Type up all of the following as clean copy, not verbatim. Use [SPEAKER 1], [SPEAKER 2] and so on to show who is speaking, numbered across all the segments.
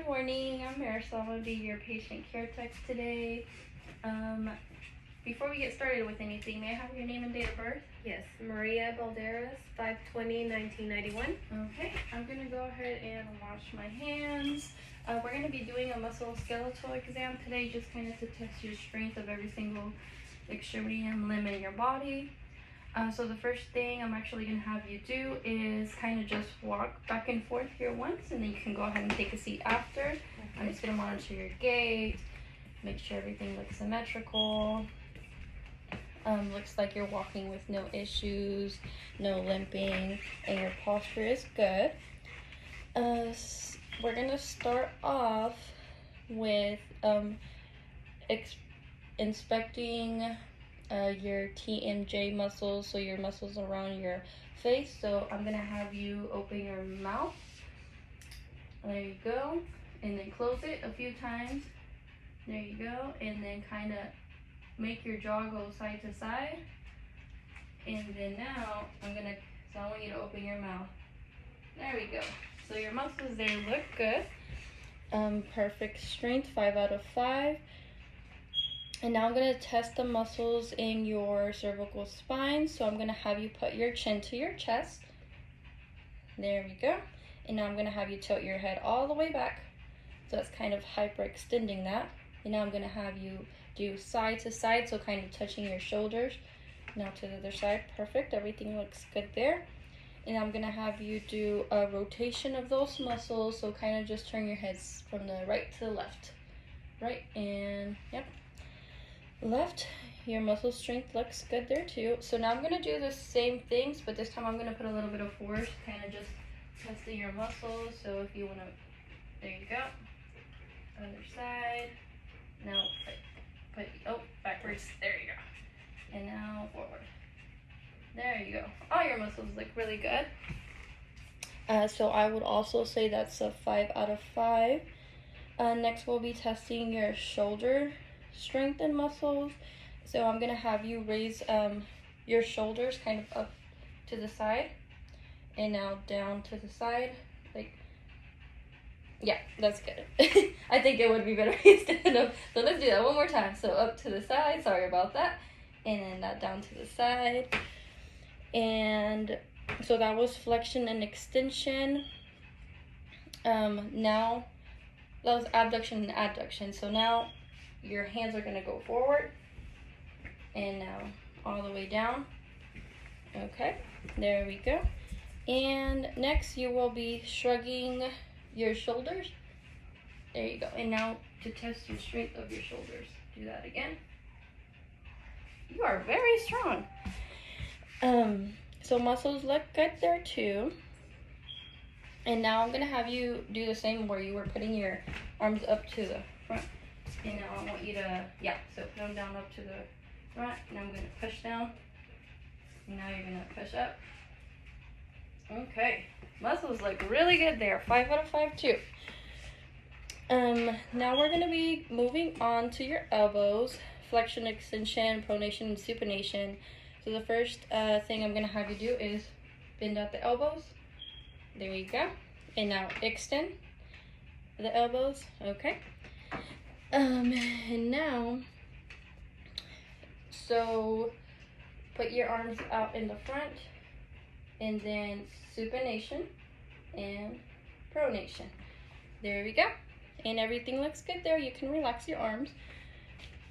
[SPEAKER 1] Good morning, I'm Marisol. I'm going to be your patient care tech today. Before we get started with anything, may I have your name and date of birth?
[SPEAKER 2] Yes, Maria Balderas, 5/20/1991.
[SPEAKER 1] Okay, I'm going to go ahead and wash my hands. We're going to be doing a musculoskeletal exam today, just kind of to test your strength of every single extremity and limb in your body. So the first thing I'm actually going to have you do is kind of just walk back and forth here once, and then you can go ahead and take a seat after. Okay. I'm just going to monitor your gait, make sure everything looks symmetrical. Looks like you're walking with no issues, no limping, and your posture is good. We're going to start off with inspecting your TMJ muscles, so your muscles around your face. So I'm gonna have you open your mouth. There you go. And then close it a few times. There you go. And then kind of make your jaw go side to side. And then now I want you to open your mouth. There we go. So your muscles there look good. Perfect strength, 5 out of 5. And now I'm going to test the muscles in your cervical spine. So I'm going to have you put your chin to your chest. There we go. And now I'm going to have you tilt your head all the way back. So that's kind of hyperextending that. And now I'm going to have you do side to side, so kind of touching your shoulders. Now to the other side. Perfect. Everything looks good there. And I'm going to have you do a rotation of those muscles. So kind of just turn your heads from the right to the left. Right and yep. Left. Your muscle strength looks good there too. So now I'm going to do the same things, but this time I'm going to put a little bit of force, kind of just testing your muscles. So if you want to, there you go. Other side. Now backwards. There you go. And now forward. There you go. All your muscles look really good. So I would also say that's a 5 out of 5. Next we'll be testing your shoulder strength and muscles. So I'm gonna have you raise your shoulders kind of up to the side, and now down to the side, like, yeah, that's good. I think it would be better instead of, so let's do that one more time. So up to the side, sorry about that, and then that down to the side. And so that was flexion and extension. Now that was abduction and adduction. So now your hands are going to go forward, and now all the way down. Okay, there we go. And next you will be shrugging your shoulders. There you go. And now to test your strength of your shoulders, do that again. You are very strong. So muscles look good there too. And now I'm going to have you do the same where you were putting your arms up to the front. And now I want you to, so put them down up to the front. Now I'm going to push down. And now you're going to push up. Okay. Muscles look really good there. 5 out of 5 too. Now we're going to be moving on to your elbows. Flexion, extension, pronation, and supination. So the first thing I'm going to have you do is bend out the elbows. There you go. And now extend the elbows. Okay. And now, so put your arms out in the front, and then supination and pronation. There we go. And everything looks good there. You can relax your arms.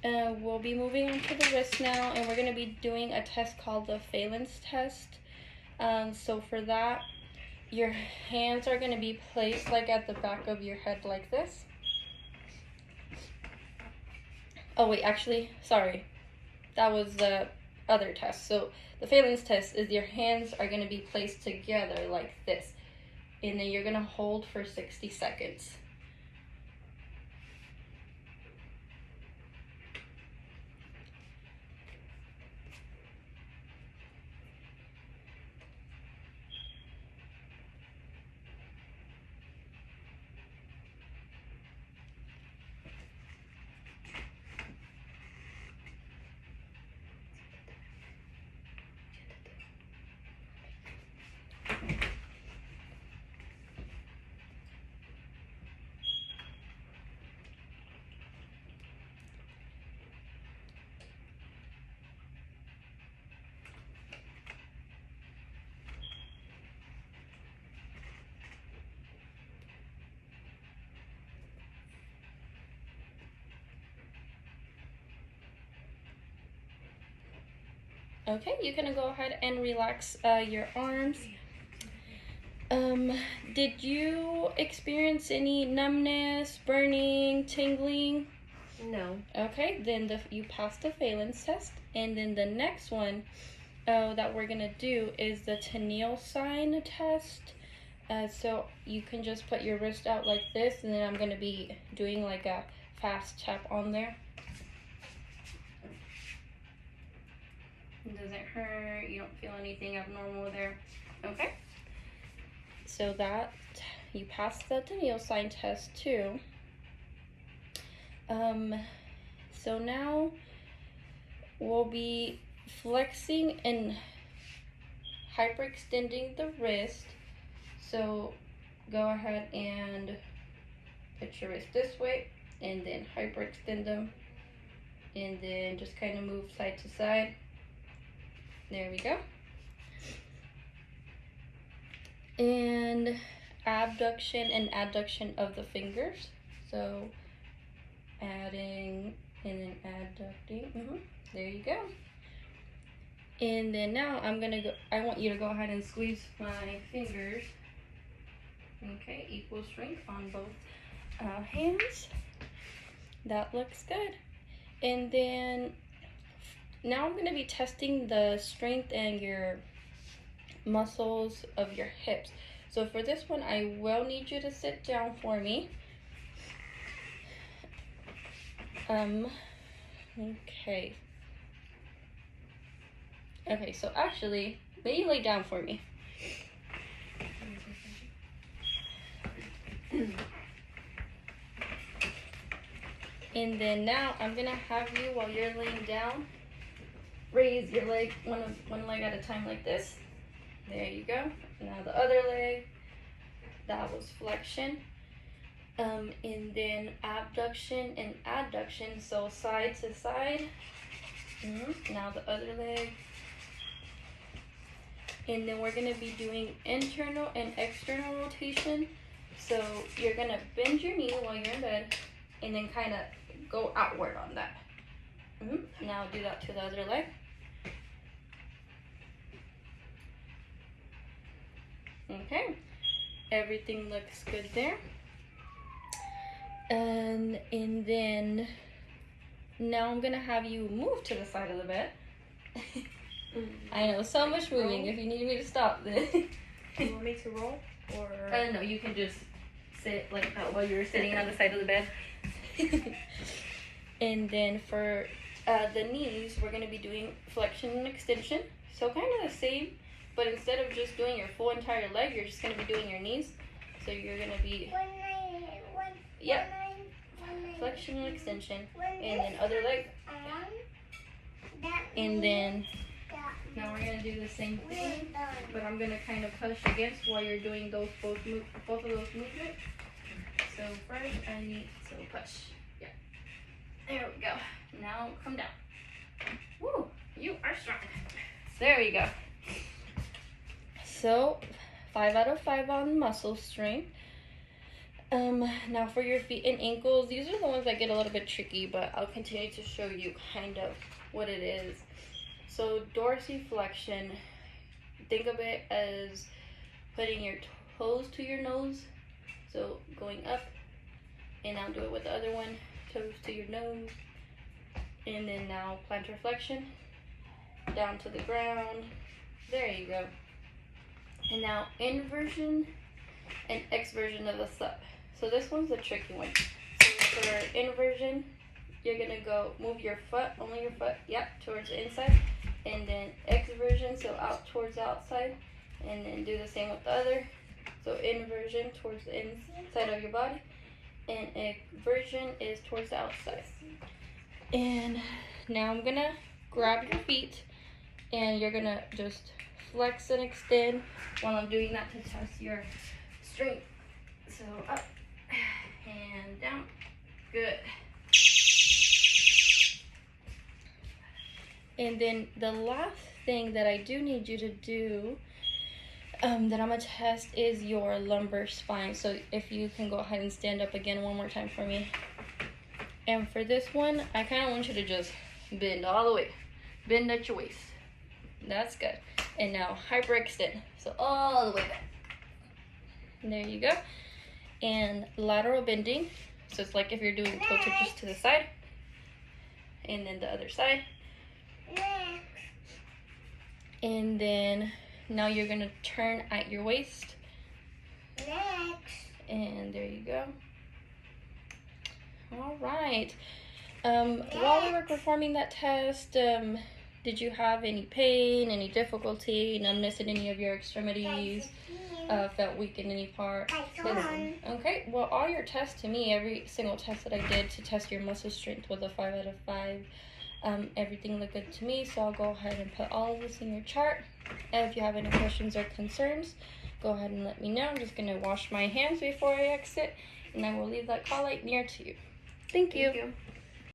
[SPEAKER 1] We'll be moving on to the wrist now, and we're going to be doing a test called the Phalen's test. So for that, your hands are going to be placed like at the back of your head like this. Oh wait, actually, sorry. That was the other test. So the Phalen's test is your hands are going to be placed together like this. And then you're going to hold for 60 seconds. Okay, you can go ahead and relax your arms. Did you experience any numbness, burning, tingling?
[SPEAKER 2] No.
[SPEAKER 1] Okay, then you passed the Phelan's test. And then the next one that we're gonna do is the Tenniel sign test. So you can just put your wrist out like this, and then I'm gonna be doing like a fast tap on there. It doesn't hurt, you don't feel anything abnormal there. Okay, so that you passed the Tenniel sign test too. So now we'll be flexing and hyperextending the wrist. So go ahead and put your wrist this way and then hyperextend them, and then just kind of move side to side. There we go. And abduction and adduction of the fingers. So adding and then adducting. There you go. And then now I want you to go ahead and squeeze my fingers. Okay, equal strength on both hands. That looks good. And then now I'm going to be testing the strength and your muscles of your hips. So for this one, I will need you to sit down for me. Okay. Okay, so actually, may you lay down for me. And then now I'm gonna have you, while you're laying down, raise your leg one leg at a time like this. There you go. Now the other leg. That was flexion. And then abduction and adduction, so side to side. Now the other leg. And then we're gonna be doing internal and external rotation. So you're gonna bend your knee while you're in bed, and then kind of go outward on that. Now do that to the other leg. Okay, everything looks good there. And then now I'm gonna have you move to the side of the bed. I know, so much moving. If you need me to stop, then.
[SPEAKER 2] Do you want me to roll, or?
[SPEAKER 1] No, you can just sit like that while you're sitting on the side of the bed. And then for the knees, we're gonna be doing flexion and extension. So kind of the same, but instead of just doing your full entire leg, you're just gonna be doing your knees. So you're gonna be, flexion and extension, and then other leg. And then now we're gonna do the same thing, but I'm gonna kind of push against while you're doing both of those movements. So first I need to push. Yeah. There we go. Now come down. Woo! You are strong. There we go. So 5 out of 5 on muscle strength. Now for your feet and ankles, these are the ones that get a little bit tricky, but I'll continue to show you kind of what it is. So dorsiflexion, think of it as putting your toes to your nose, so going up, and now do it with the other one, toes to your nose, and then now plantar flexion, down to the ground. There you go. And now inversion and exversion of the sub. So this one's a tricky one. So for inversion, you're gonna go move your foot, only your foot, towards the inside, and then exversion, so out towards the outside, and then do the same with the other. So inversion towards the inside of your body, and exversion is towards the outside. And now I'm gonna grab your feet, and you're gonna just flex and extend while I'm doing that to test your strength. So up and down. Good. And then the last thing that I do need you to do, that I'm gonna test, is your lumbar spine. So if you can go ahead and stand up again one more time for me. And for this one, I kind of want you to just bend all the way. Bend at your waist. That's good. And now hyperextend. So all the way back. And there you go. And lateral bending. So it's like if you're doing tilted just to the side. And then the other side. And then now you're going to turn at your waist. And there you go. All right. While we were performing that test, did you have any pain, any difficulty, numbness in any of your extremities? Felt weak in any part? Okay, well, all your tests to me, every single test that I did to test your muscle strength was a 5 out of 5. Everything looked good to me, so I'll go ahead and put all of this in your chart. And if you have any questions or concerns, go ahead and let me know. I'm just going to wash my hands before I exit, and I will leave that call light near to you. Thank you.